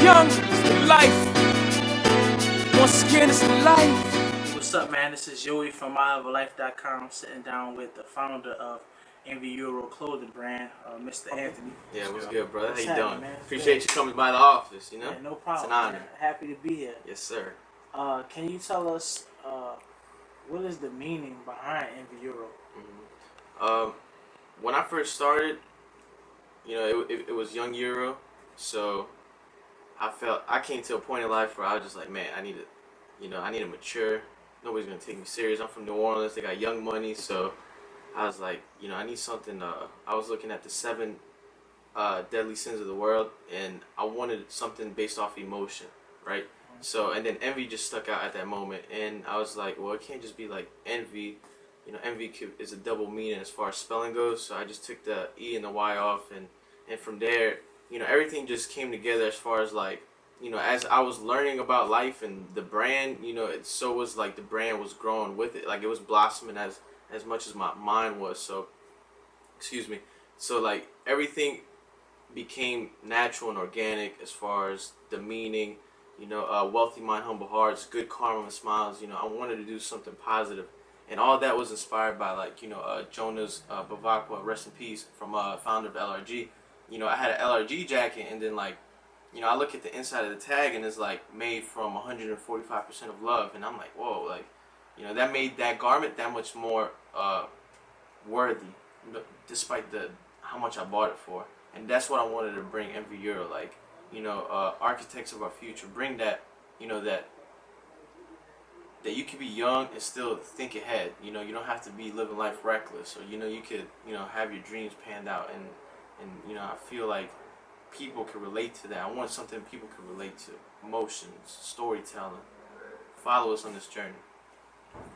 young, it's the life. Once again, it's the life. What's up, man? This is Joey from MHOL sitting down with the founder of NVEuro clothing brand, Mr. Anthony. Yeah, what's good, brother? What's How you happening, doing? man? Appreciate you coming by the office, you know? Yeah, no problem. It's an honor. Man. Happy to be here. Yes, sir. Can you tell us what is the meaning behind NVEuro? When I first started, you know, it was young Euro, so I came to a point in life where I was just like, man, I need to mature. Nobody's gonna take me serious. I'm from New Orleans. They got young money, so I was like, you know, I need something. I was looking at the 7 deadly sins of the world, and I wanted something based off emotion, right? So, and then envy just stuck out at that moment, and I was like, well, it can't just be like envy. You know, envy is a double meaning as far as spelling goes. So I just took the E and the Y off, and from there, you know, everything just came together as far as like, you know, as I was learning about life and the brand, you know, it so was like the brand was growing with it. Like it was blossoming as much as my mind was. So, excuse me. So like everything became natural and organic as far as the meaning, you know, wealthy mind, humble hearts, good karma and smiles. You know, I wanted to do something positive. And all that was inspired by, like, you know, Jonas Bavakwa, rest in peace, from founder of LRG. You know, I had an LRG jacket, and then, like, you know, I look at the inside of the tag, and it's, like, made from 145% of love. And I'm like, whoa, like, you know, that made that garment that much more worthy, despite how much I bought it for. And that's what I wanted to bring every year, like, you know, architects of our future, bring that, you know, that you can be young and still think ahead. You know, you don't have to be living life reckless, or, you know, you could, you know, have your dreams panned out, and you know, I feel like people can relate to that. I want something people can relate to. Emotions, storytelling. Follow us on this journey.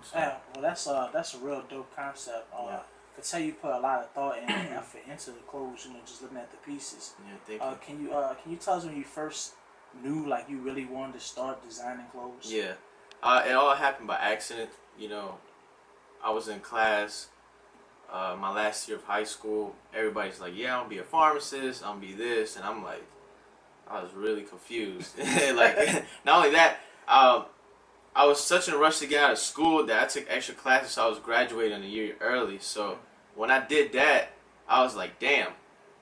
So. Yeah, well, that's a real dope concept. Yeah. I could tell you put a lot of thought and effort into the clothes, you know, just looking at the pieces. Yeah, thank you. Can you tell us when you first knew, like, you really wanted to start designing clothes? Yeah. It all happened by accident. You know, I was in class my last year of high school. Everybody's like, yeah, I'm gonna be a pharmacist, I'm gonna be this, and I'm like, I was really confused. Like, not only that, I was such in a rush to get out of school that I took extra classes, so I was graduating a year early. So when I did that, I was like, damn,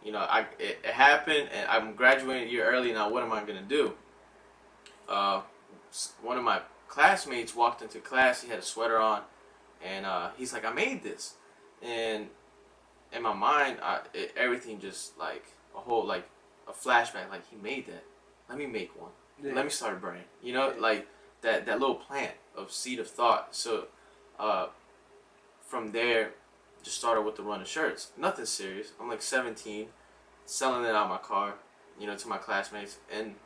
you know, it happened, and I'm graduating a year early. Now what am I gonna do? One of my classmates walked into class. He had a sweater on, and he's like, I made this. And in my mind, everything just like a flashback, like, he made that, let me make one. Yeah. Let me start a brand, you know. Yeah. Like that little plant of seed of thought. So from there, just started with the run of shirts. Nothing serious. I'm like 17, selling it out of my car, you know, to my classmates, and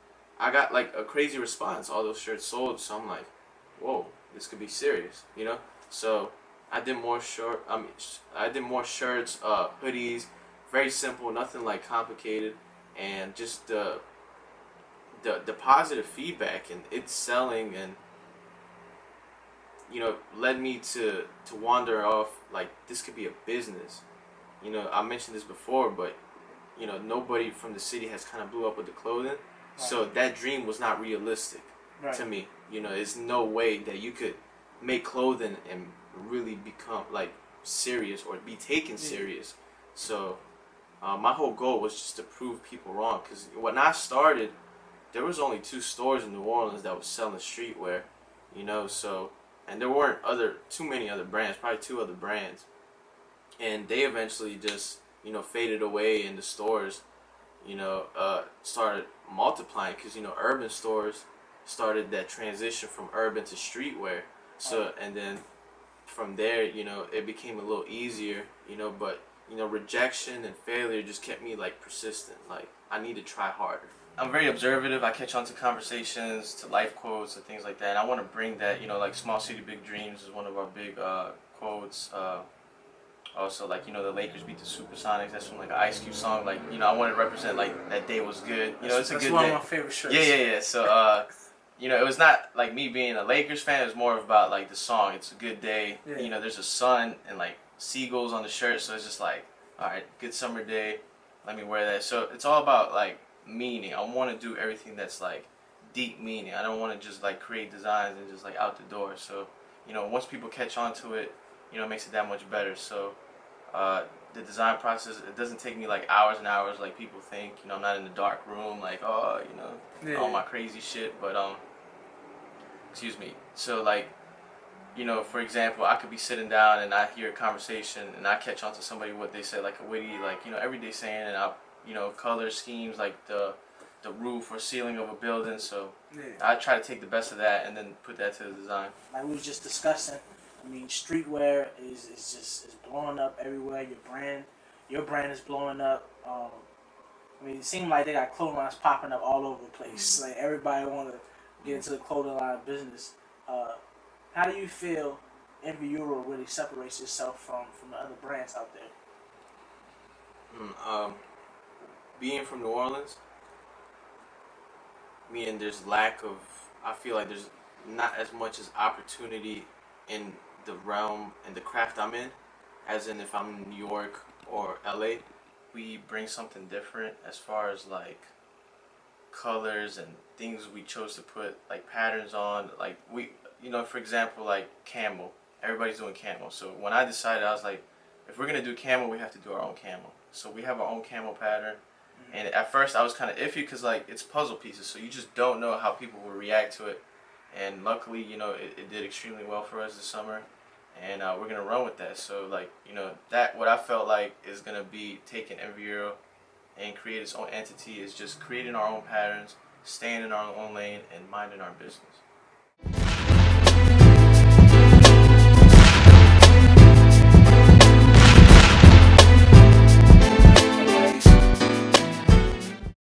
I got like a crazy response. All those shirts sold, so I'm like, whoa, this could be serious, you know. So I did more shirts, hoodies, very simple, nothing like complicated, and just the positive feedback and it's selling, and, you know, led me to wander off like this could be a business. You know, I mentioned this before, but, you know, nobody from the city has kind of blew up with the clothing. Right. So that dream was not realistic. Right. To me. You know, there's no way that you could make clothing and really become like serious or be taken serious. So my whole goal was just to prove people wrong, because when I started, there was only 2 stores in New Orleans that was selling streetwear, you know. So, and there weren't too many other brands, probably 2 other brands, and they eventually just, you know, faded away, and the stores, you know, started multiplying, because, you know, urban stores started that transition from urban to streetwear. So, and then from there, you know, it became a little easier, you know, but, you know, rejection and failure just kept me like persistent. Like, I need to try harder. I'm very observative. I catch on to conversations, to life quotes and things like that. And I want to bring that, you know, like small city, big dreams is one of our big quotes. Also, like, you know, the Lakers beat the Supersonics. That's from like an Ice Cube song. Like, you know, I want to represent like that day was good. You know, it's a good day. That's one of my favorite shirts. Yeah. So, you know, it was not like me being a Lakers fan. It was more about like the song. It's a good day. Yeah. You know, there's a sun and like seagulls on the shirt. So it's just like, all right, good summer day. Let me wear that. So it's all about like meaning. I want to do everything that's like deep meaning. I don't want to just like create designs and just like out the door. So, you know, once people catch on to it, you know, it makes it that much better. So, the design process, it doesn't take me like hours and hours like people think. You know, I'm not in the dark room like, oh, you know, all my crazy shit. But excuse me. So like, you know, for example, I could be sitting down and I hear a conversation and I catch on to somebody what they say, like a witty, like, you know, everyday saying, and I, you know, color schemes like the roof or ceiling of a building. So I try to take the best of that and then put that to the design. Like we was just discussing, I mean, streetwear is just is blowing up everywhere. Your brand is blowing up. I mean, it seems like they got clothing lines popping up all over the place. Like everybody want to get into the clothing line business. How do you feel NVEuro really separates itself from the other brands out there? Being from New Orleans, meaning there's lack of, I feel like there's not as much as opportunity in the realm and the craft I'm in, as in if I'm in New York or LA. We bring something different as far as like colors and things we chose to put like patterns on. Like we, you know, for example, like camel. Everybody's doing camel. So when I decided, I was like, if we're gonna do camel, we have to do our own camel. So we have our own camel pattern. And at first I was kind of iffy because like it's puzzle pieces, so you just don't know how people will react to it. And luckily, you know, it did extremely well for us this summer, and we're gonna run with that. So like, you know, that what I felt like is gonna be taking NVEuro and create its own entity is just creating our own patterns, staying in our own lane, and minding our business.